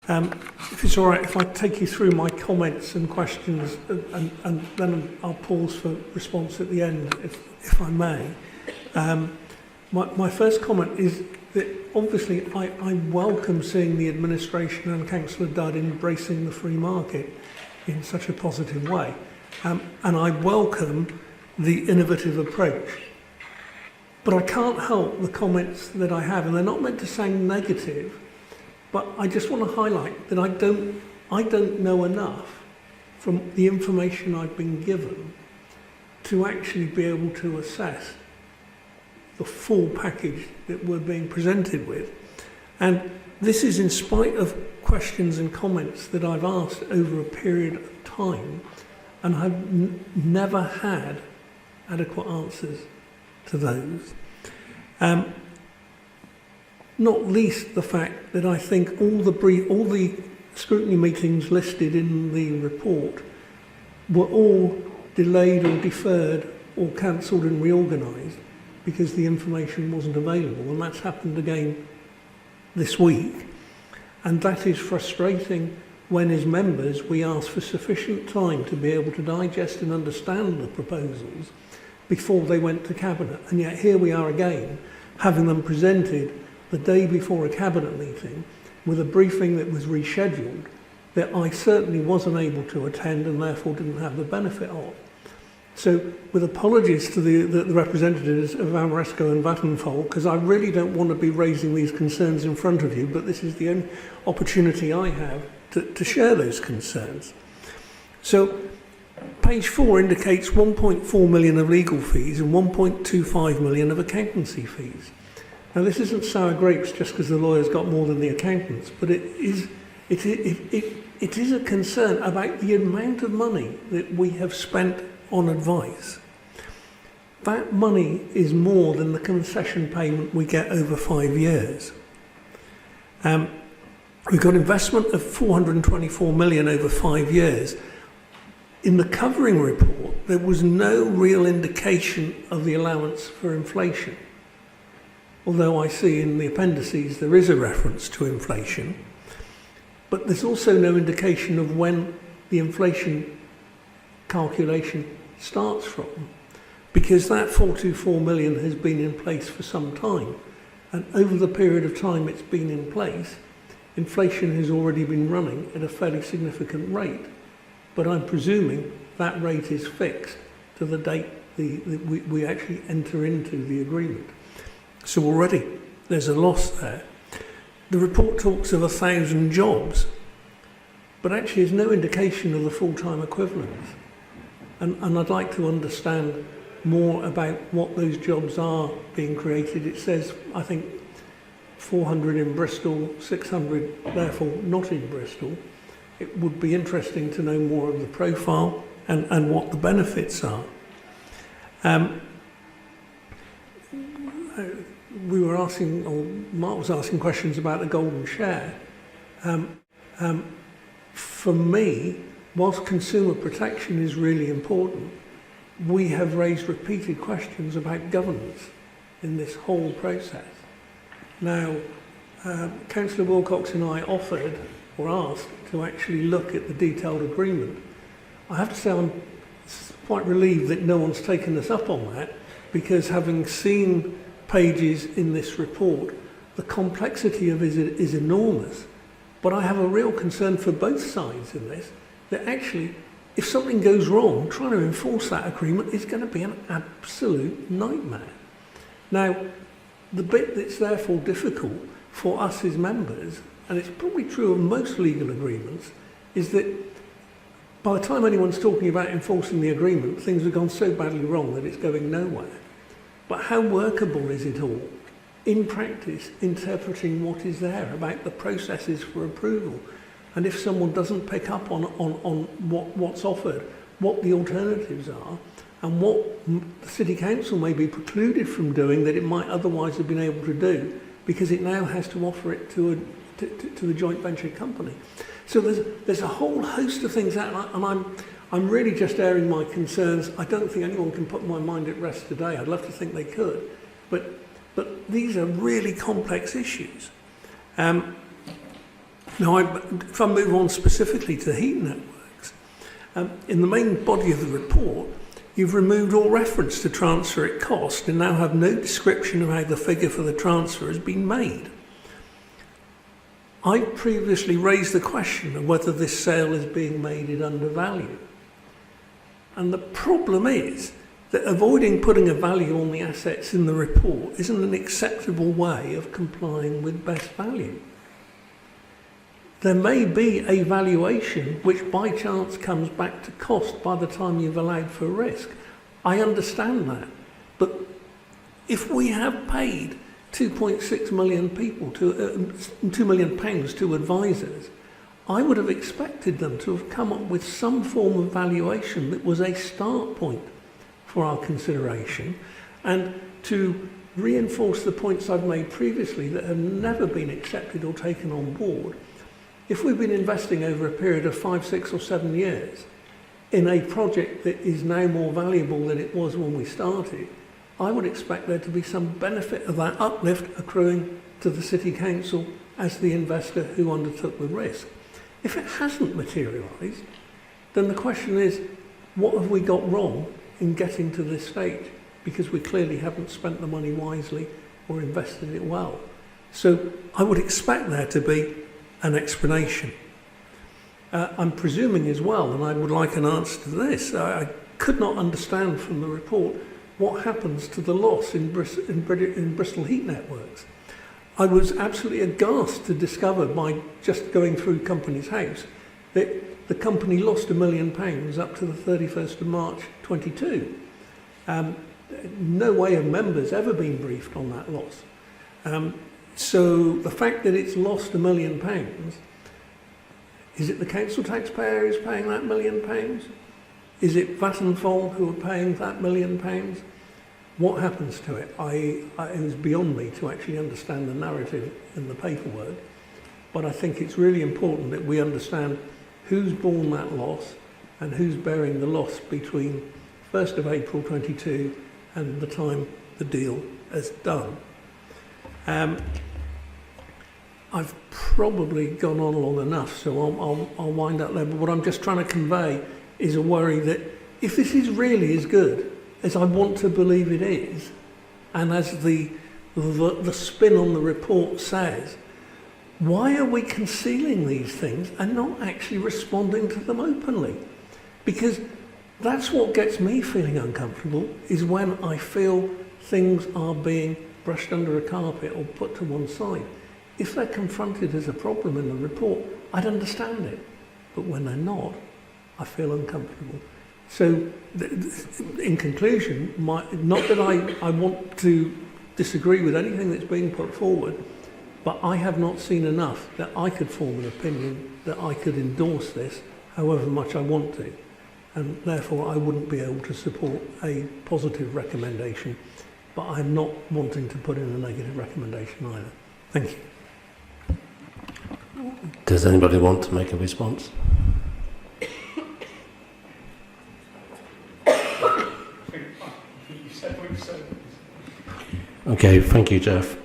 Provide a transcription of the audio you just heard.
If it's all right, if I take you through my comments and questions, and then I'll pause for response at the end, if I may. My first comment is that obviously I welcome seeing the administration and Councillor Dudd embracing the free market in such a positive way. And I welcome the innovative approach. But I can't help the comments that I have, and they're not meant to sound negative, but I just want to highlight that I don't know enough from the information I've been given to actually be able to assess the full package that we're being presented with. And this is in spite of questions and comments that I've asked over a period of time, and I've never had adequate answers to those. Not least the fact that I think all the scrutiny meetings listed in the report were all delayed or deferred or cancelled and reorganised because the information wasn't available, and that's happened again this week. And that is frustrating when, as members, we ask for sufficient time to be able to digest and understand the proposals before they went to Cabinet. And yet here we are again, having them presented the day before a Cabinet meeting with a briefing that was rescheduled that I certainly wasn't able to attend and therefore didn't have the benefit of. So, with apologies to the representatives of Amoresco and Vattenfall, because I really don't want to be raising these concerns in front of you, but this is the only opportunity I have to share those concerns. So, page 4 indicates 1.4 million of legal fees and 1.25 million of accountancy fees. Now, this isn't sour grapes just because the lawyers got more than the accountants, but it is a concern about the amount of money that we have spent on advice. That money is more than the concession payment we get over 5 years. We've got investment of 424 million over 5 years. In the covering report, there was no real indication of the allowance for inflation. Although I see in the appendices there is a reference to inflation, but there's also no indication of when the inflation calculation starts from, because that 424 million has been in place for some time, and over the period of time it's been in place, inflation has already been running at a fairly significant rate. But I'm presuming that rate is fixed to the date we actually enter into the agreement. So already there's a loss there. The report talks of 1,000 jobs, but actually there's no indication of the full-time equivalents. And I'd like to understand more about what those jobs are being created. It says, I think, 400 in Bristol, 600 therefore not in Bristol. It would be interesting to know more of the profile and what the benefits are. We were asking, or Mark was asking questions about the golden share. For me, whilst consumer protection is really important, we have raised repeated questions about governance in this whole process. Now, Councillor Wilcox and I offered or asked to actually look at the detailed agreement. I have to say I'm quite relieved that no one's taken us up on that, because having seen pages in this report, the complexity of it is enormous. But I have a real concern for both sides in this, that actually, if something goes wrong, trying to enforce that agreement is going to be an absolute nightmare. Now, the bit that's therefore difficult for us as members, and it's probably true of most legal agreements, is that by the time anyone's talking about enforcing the agreement, things have gone so badly wrong that it's going nowhere. But how workable is it all? In practice, interpreting what is there about the processes for approval. And if someone doesn't pick up on what's offered, what the alternatives are, and what the City Council may be precluded from doing that it might otherwise have been able to do, because it now has to offer it to the joint venture company. So there's a whole host of things out, and I'm really just airing my concerns. I don't think anyone can put my mind at rest today. I'd love to think they could, but these are really complex issues. Now, if I move on specifically to heat networks, in the main body of the report, you've removed all reference to transfer at cost and now have no description of how the figure for the transfer has been made. I previously raised the question of whether this sale is being made at undervalue. And the problem is that avoiding putting a value on the assets in the report isn't an acceptable way of complying with best value. There may be a valuation which by chance comes back to cost by the time you've allowed for risk. I understand that. But if we have paid 2.6 million people to £2 million to advisors, I would have expected them to have come up with some form of valuation that was a start point for our consideration, and to reinforce the points I've made previously that have never been accepted or taken on board. If we've been investing over a period of 5, 6 or 7 years in a project that is now more valuable than it was when we started, I would expect there to be some benefit of that uplift accruing to the City Council as the investor who undertook the risk. If it hasn't materialised, then the question is, what have we got wrong in getting to this stage? Because we clearly haven't spent the money wisely or invested it well. So I would expect there to be an explanation. I'm presuming as well, and I would like an answer to this, I could not understand from the report what happens to the loss in Bristol Heat Networks. I was absolutely aghast to discover by just going through Companies House that the company lost £1 million up to the 31st of March 22. No way have members ever been briefed on that loss. So the fact that it's lost £1 million, is it the council taxpayer who's paying that £1 million? Is it Vattenfall who are paying that £1 million? What happens to it? It was beyond me to actually understand the narrative in the paperwork, but I think it's really important that we understand who's borne that loss and who's bearing the loss between 1st of April 22 and the time the deal is done. I've probably gone on long enough, so I'll wind up there. But what I'm just trying to convey is a worry that if this is really as good as I want to believe it is, and as the spin on the report says, why are we concealing these things and not actually responding to them openly? Because that's what gets me feeling uncomfortable, is when I feel things are being brushed under a carpet or put to one side. If they're confronted as a problem in the report, I'd understand it. But when they're not, I feel uncomfortable. So, in conclusion, not that I want to disagree with anything that's being put forward, but I have not seen enough that I could form an opinion that I could endorse this however much I want to. And therefore, I wouldn't be able to support a positive recommendation, but I'm not wanting to put in a negative recommendation either. Thank you. Does anybody want to make a response? Okay, thank you, Geoff.